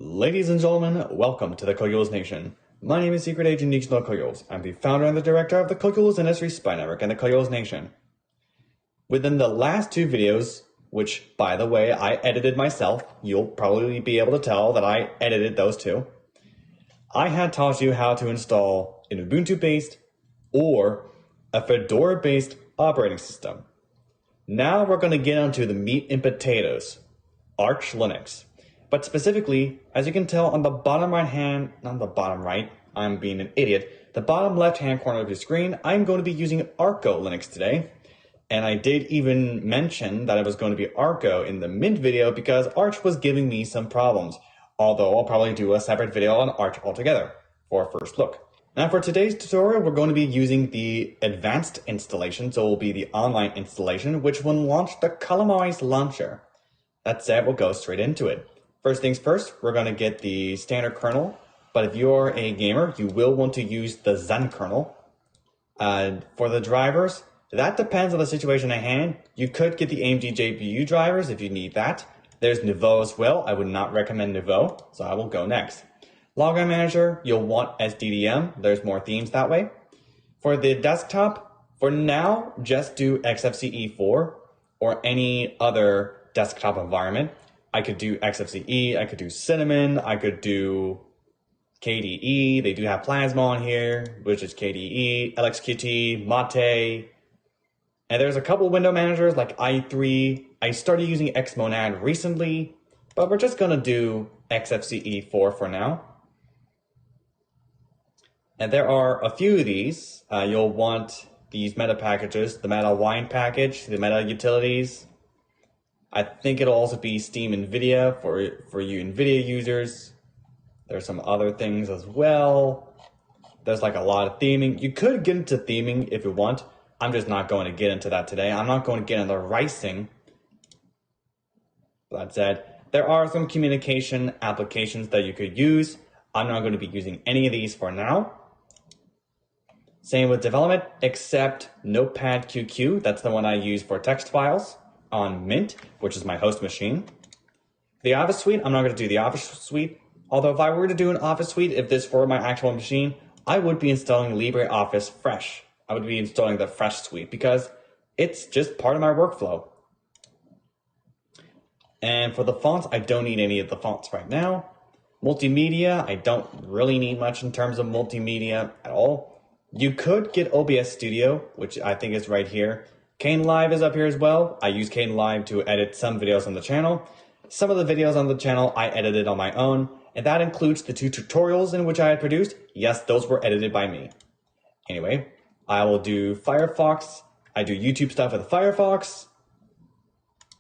Ladies and gentlemen, welcome to the CoculesNation. My name is Secret Agent Nichino Cocules. I'm the founder and the director of the Cocules Industry Spy Network and the CoculesNation. Within the last two videos, which, by the way, I edited myself, you'll probably be able to tell that I edited those two, I had taught you how to install an Ubuntu-based or a Fedora-based operating system. Now we're going to get onto the meat and potatoes, Arch Linux. But specifically, as you can tell on the bottom right hand, not the bottom right, I'm being an idiot, the bottom left hand corner of your screen, I'm going to be using Arco Linux today. And I did even mention that it was going to be Arco in the Mint video because Arch was giving me some problems. Although I'll probably do a separate video on Arch altogether for a first look. Now for today's tutorial, we're going to be using the advanced installation, so it will be the online installation, which will launch the customize launcher. That said, we'll go straight into it. First things first, we're going to get the standard kernel, but if you're a gamer, you will want to use the Zen kernel. For the drivers, that depends on the situation at hand. You could get the AMD GPU drivers if you need that. There's Nouveau as well. I would not recommend Nouveau, so I will go next. Login Manager, you'll want SDDM. There's more themes that way. For the desktop, for now, just do XFCE4 or any other desktop environment. I could do XFCE, I could do Cinnamon, I could do KDE. They do have Plasma on here, which is KDE, LXQT, Mate. And there's a couple window managers like i3. I started using Xmonad recently, but we're just going to do XFCE4 for now. And there are a few of these. You'll want these meta packages, the meta wine package, the meta utilities. I think it'll also be Steam NVIDIA for you NVIDIA users. There's some other things as well. There's like a lot of theming. You could get into theming if you want. I'm just not going to get into that today. I'm not going to get into ricing. That said, there are some communication applications that you could use. I'm not going to be using any of these for now. Same with development, except Notepad QQ. That's the one I use for text files on Mint, which is my host machine. The Office Suite, I'm not going to do the Office Suite. Although if I were to do an Office Suite, if this were my actual machine, I would be installing LibreOffice Fresh. I would be installing the Fresh Suite because it's just part of my workflow. And for the fonts, I don't need any of the fonts right now. Multimedia, I don't really need much in terms of multimedia at all. You could get OBS Studio, which I think is right here. Kdenlive is up here as well. I use Kdenlive to edit some videos on the channel. Some of the videos on the channel I edited on my own, and that includes the two tutorials in which I had produced. Yes, those were edited by me. Anyway, I will do Firefox. I do YouTube stuff with Firefox.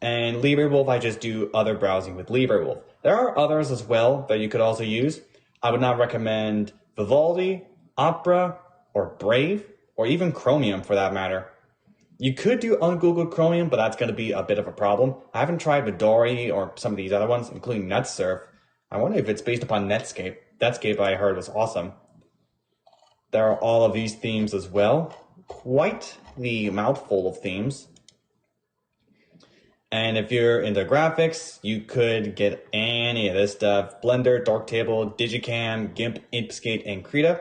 And LibreWolf, I just do other browsing with LibreWolf. There are others as well that you could also use. I would not recommend Vivaldi, Opera, or Brave, or even Chromium for that matter. You could do ungoogled Chromium, but that's going to be a bit of a problem. I haven't tried Midori or some of these other ones, including NetSurf. I wonder if it's based upon Netscape. Netscape I heard was awesome. There are all of these themes as well. Quite the mouthful of themes. And if you're into graphics, you could get any of this stuff. Blender, Darktable, Digicam, GIMP, Inkscape, and Krita.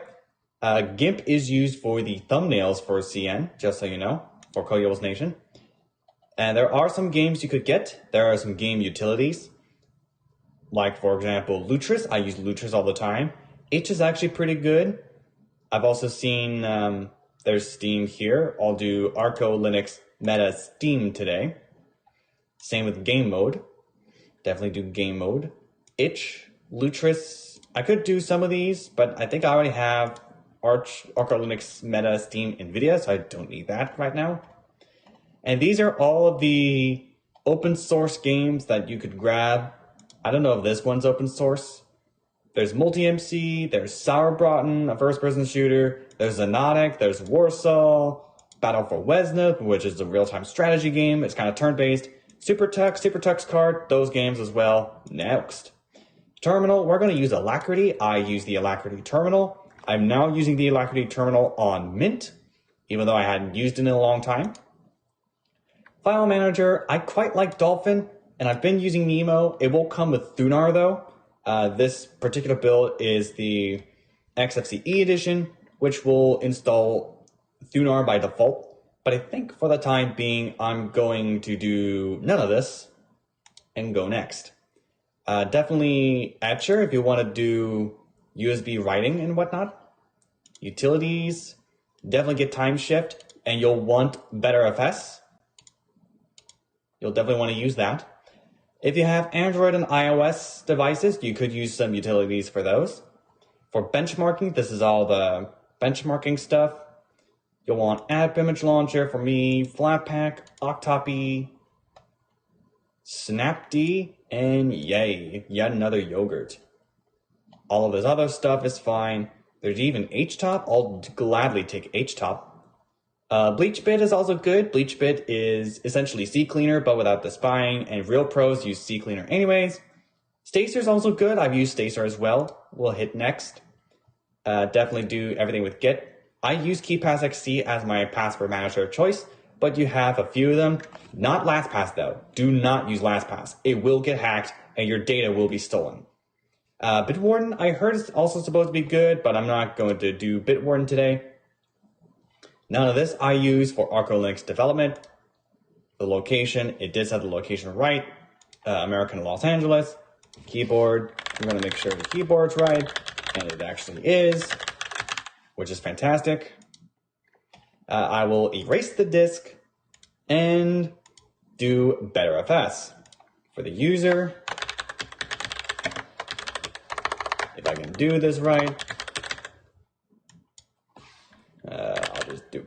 GIMP is used for the thumbnails for CN, just so you know, for CoculesNation. And there are some games you could get. There are some game utilities. Like, for example, Lutris. I use Lutris all the time. Itch is actually pretty good. I've also seen there's Steam here. I'll do Arco Linux Meta Steam today. Same with game mode. Definitely do game mode. Itch, Lutris. I could do some of these, but I think I already have Arco Linux Meta Steam NVIDIA, so I don't need that right now. And these are all of the open source games that you could grab. I don't know if this one's open source. There's Multi-MC, there's Sauerbraten, a first-person shooter, there's Zenotic, there's Warsaw, Battle for Wesna, which is a real-time strategy game. It's kind of turn-based. Supertux Card, those games as well. Next. Terminal, we're going to use Alacrity. I use the Alacrity Terminal. I'm now using the Alacrity Terminal on Mint, even though I hadn't used it in a long time. File Manager, I quite like Dolphin, and I've been using Nemo. It will come with Thunar though. This particular build is the XFCE edition, which will install Thunar by default. But I think for the time being, I'm going to do none of this and go next. Definitely Etcher if you want to do USB writing and whatnot. Utilities, definitely get time shift, and you'll want BetterFS. You'll definitely want to use that. If you have Android and iOS devices, you could use some utilities for those. For benchmarking, this is all the benchmarking stuff. You'll want App Image Launcher for me, Flatpak, Octopi, Snapd, and yay, yet another yogurt. All of this other stuff is fine. There's even HTOP. I'll gladly take HTOP. BleachBit is also good. BleachBit is essentially CCleaner, but without the spying, and real pros use CCleaner anyways. Stacer is also good. I've used Stacer as well. We'll hit next. Definitely do everything with Git. I use KeePassXC as my password manager of choice, but you have a few of them. Not LastPass though. Do not use LastPass. It will get hacked and your data will be stolen. Bitwarden, I heard it's also supposed to be good, but I'm not going to do Bitwarden today. None of this I use for Arco Linux development. The location, it did have the location right. American Los Angeles. Keyboard, I'm going to make sure the keyboard's right, and it actually is, which is fantastic. I will erase the disk and do BetterFS. For the user, if I can do this right, I'll just do,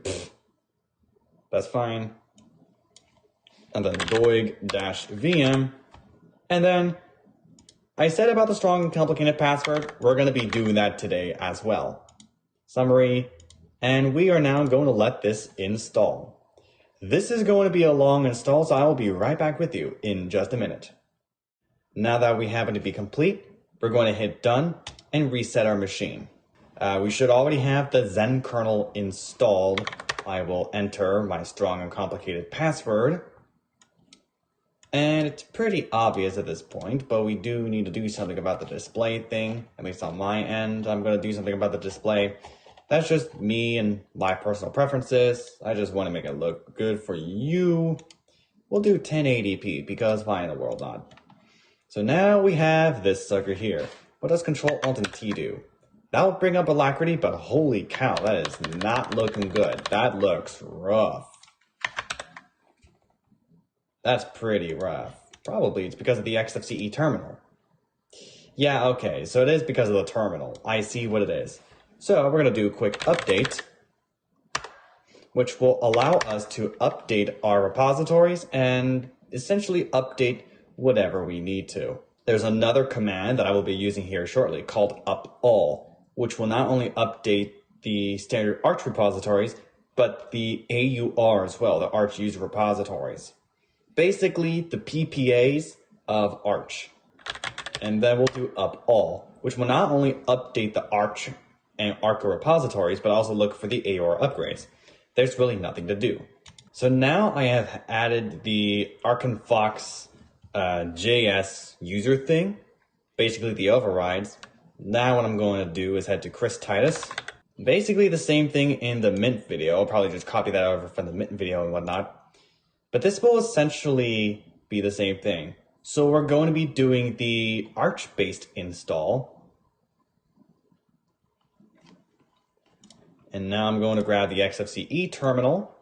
that's fine. And then doig-vm. And then I said about the strong and complicated password, we're going to be doing that today as well. Summary, and we are now going to let this install. This is going to be a long install, so I will be right back with you in just a minute. Now that we happen to be complete, we're going to hit done and reset our machine. We should already have the Zen kernel installed. I will enter my strong and complicated password. And it's pretty obvious at this point, but we do need to do something about the display thing. At least on my end, I'm going to do something about the display. That's just me and my personal preferences. I just want to make it look good for you. We'll do 1080p because why in the world not? So now we have this sucker here. What does Control-Alt-T do? That will bring up Alacrity, but holy cow, that is not looking good. That looks rough. That's pretty rough. Probably it's because of the XFCE terminal. Yeah, okay, so it is because of the terminal. I see what it is. So we're going to do a quick update, which will allow us to update our repositories and essentially update whatever we need to. There's another command that I will be using here shortly called upall, which will not only update the standard Arch repositories, but the AUR as well, the Arch user repositories. Basically, the PPAs of Arch. And then we'll do upall, which will not only update the Arch and Arco repositories, but also look for the AUR upgrades. There's really nothing to do. So now I have added the ArconFox JS user thing, basically the overrides. Now what I'm going to do is head to Chris Titus. Basically the same thing in the Mint video. I'll probably just copy that over from the Mint video and whatnot. But this will essentially be the same thing. So we're going to be doing the Arch-based install. And now I'm going to grab the XFCE terminal.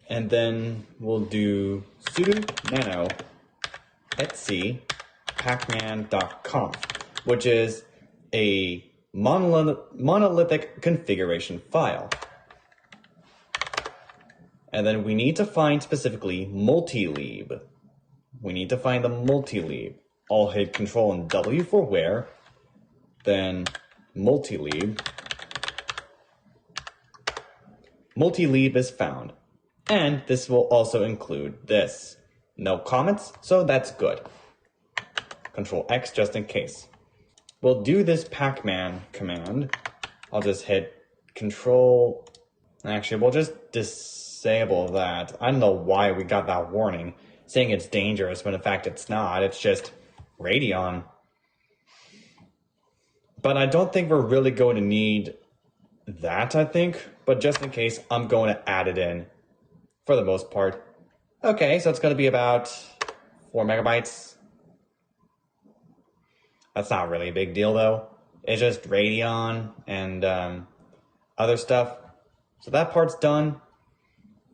And then we'll do sudo nano etc pacman.conf, which is a monolithic configuration file. And then we need to find specifically multilib. We need to find the multilib. I'll hit Control and W for where, then multilib. Multilib is found. And this will also include this. No comments, so that's good. Control X just in case. We'll do this pacman command. I'll just hit Control. Actually, we'll just disable that. I don't know why we got that warning saying it's dangerous when in fact it's not. It's just Radeon. But I don't think we're really going to need that, I think. But just in case, I'm going to add it in for the most part. Okay, so it's going to be about 4 megabytes. That's not really a big deal, though. It's just Radeon and other stuff. So that part's done.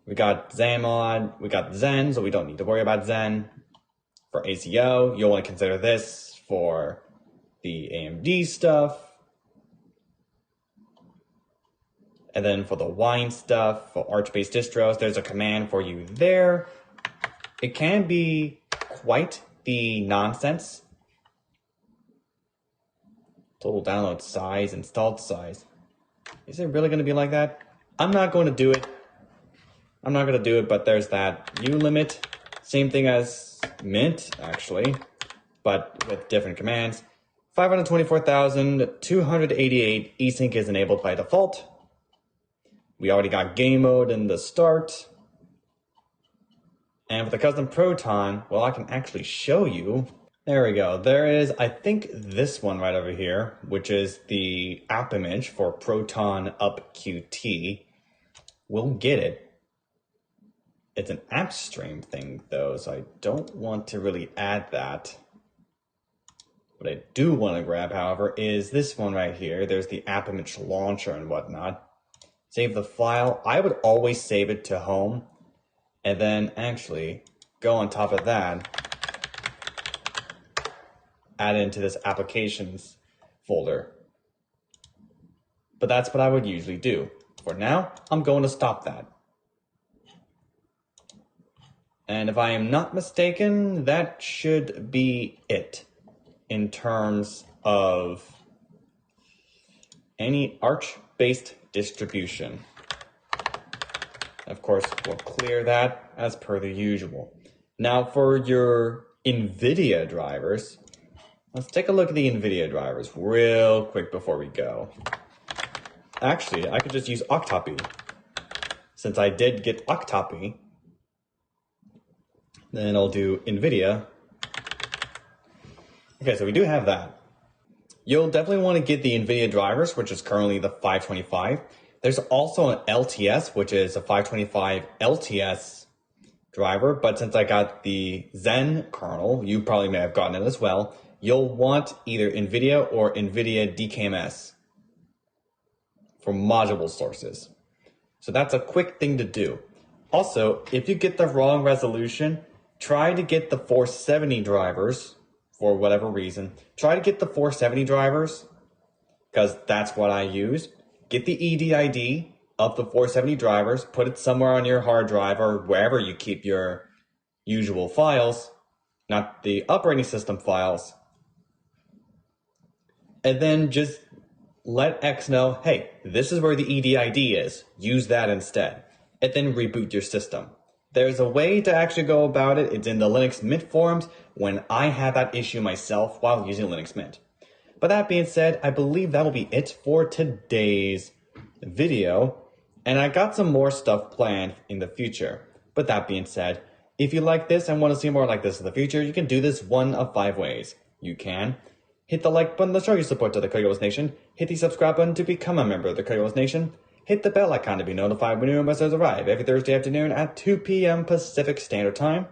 We got Xamod, we got Zen, so we don't need to worry about Zen. For ACO, you'll want to consider this for the AMD stuff. And then for the Wine stuff, for Arch-based distros, there's a command for you there. It can be quite the nonsense. Total download size, installed size. Is it really going to be like that? I'm not going to do it. But there's that U limit. Same thing as Mint, actually, but with different commands. 524,288 async is enabled by default. We already got game mode in the start. And with the custom Proton, well, I can actually show you. There we go. There is, I think, this one right over here, which is the app image for Proton Up QT. We'll get it. It's an app stream thing, though, so I don't want to really add that. What I do want to grab, however, is this one right here. There's the app image launcher and whatnot. Save the file. I would always save it to home, and then actually go on top of that, add it into this applications folder. But that's what I would usually do. For now, I'm going to stop that. And if I am not mistaken, that should be it in terms of any Arch-based distribution. Of course, we'll clear that as per the usual. Now for your NVIDIA drivers, let's take a look at the NVIDIA drivers real quick before we go. Actually, I could just use Octopi. Since I did get Octopi, then I'll do NVIDIA. Okay, so we do have that. You'll definitely want to get the NVIDIA drivers, which is currently the 525. There's also an LTS, which is a 525 LTS driver, but since I got the Zen kernel, you probably may have gotten it as well. You'll want either NVIDIA or NVIDIA DKMS for module sources. So that's a quick thing to do. Also, if you get the wrong resolution, try to get the 470 drivers for whatever reason. Try to get the 470 drivers because that's what I use. Get the EDID of the 470 drivers, put it somewhere on your hard drive or wherever you keep your usual files, not the operating system files. And then just let X know, hey, this is where the EDID is. Use that instead. And then reboot your system. There's a way to actually go about it. It's in the Linux Mint forums when I had that issue myself while using Linux Mint. But that being said, I believe that will be it for today's video. And I got some more stuff planned in the future. But that being said, if you like this and want to see more like this in the future, you can do this one of 5 ways. You can hit the like button to show your support to the CoculesNation, hit the subscribe button to become a member of the CoculesNation, hit the bell icon to be notified when new episodes arrive every Thursday afternoon at 2 p.m. Pacific Standard Time.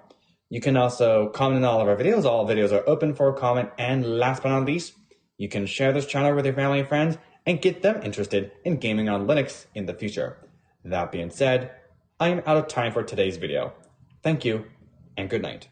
You can also comment on all of our videos. All videos are open for comment. And last but not least, you can share this channel with your family and friends and get them interested in gaming on Linux in the future. That being said, I am out of time for today's video. Thank you, and good night.